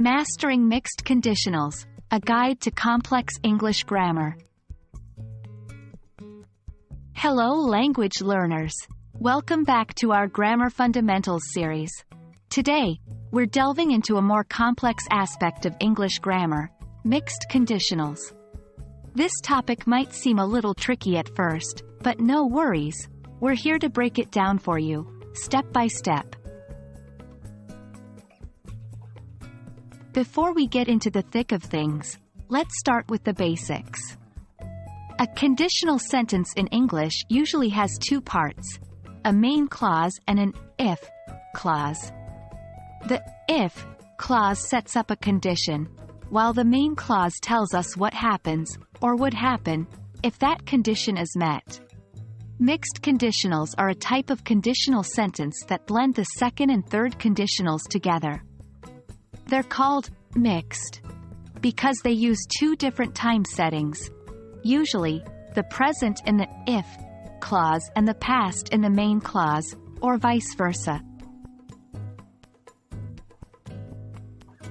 Mastering Mixed Conditionals, a guide to complex English grammar. Hello language learners. Welcome back to our Grammar Fundamentals series. Today, we're delving into a more complex aspect of English grammar, mixed conditionals. This topic might seem a little tricky at first, but no worries, we're here to break it down for you, step by step. Before we get into the thick of things, let's start with the basics. A conditional sentence in English usually has two parts, a main clause and an if clause. The if clause sets up a condition, while the main clause tells us what happens, or would happen, if that condition is met. Mixed conditionals are a type of conditional sentence that blend the second and third conditionals together. They're called mixed because they use two different time settings, usually the present in the if clause and the past in the main clause, or vice versa.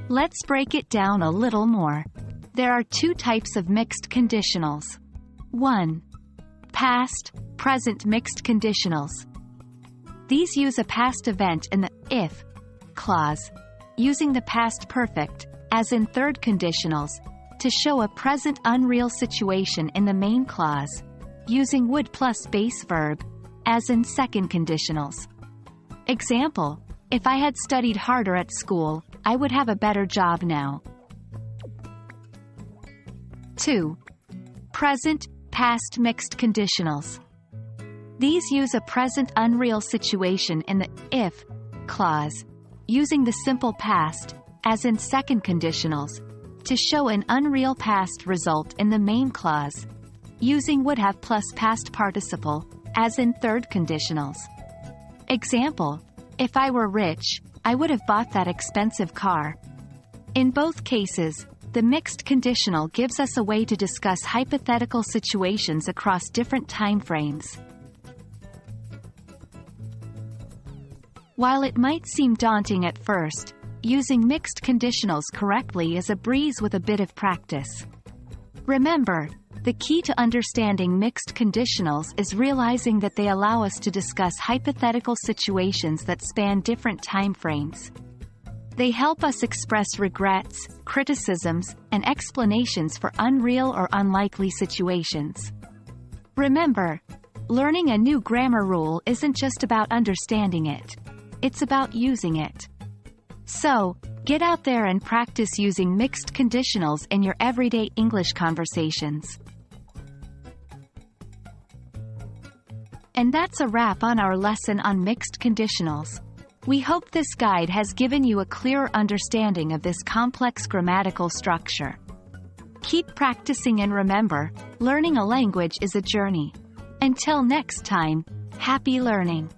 Let's break it down a little more. There are two types of mixed conditionals. 1. Past, present mixed conditionals. These use a past event in the if clause, using the past perfect, as in third conditionals, to show a present unreal situation in the main clause, using would plus base verb, as in second conditionals. Example: if I had studied harder at school, I would have a better job now. 2. Present, past mixed conditionals. These use a present unreal situation in the if clause, using the simple past, as in second conditionals, to show an unreal past result in the main clause, using would have plus past participle, as in third conditionals. Example: if I were rich, I would have bought that expensive car. In both cases, the mixed conditional gives us a way to discuss hypothetical situations across different time frames. While it might seem daunting at first, using mixed conditionals correctly is a breeze with a bit of practice. Remember, the key to understanding mixed conditionals is realizing that they allow us to discuss hypothetical situations that span different time frames. They help us express regrets, criticisms, and explanations for unreal or unlikely situations. Remember, learning a new grammar rule isn't just about understanding it. It's about using it. So, get out there and practice using mixed conditionals in your everyday English conversations. And that's a wrap on our lesson on mixed conditionals. We hope this guide has given you a clearer understanding of this complex grammatical structure. Keep practicing and remember, learning a language is a journey. Until next time, happy learning!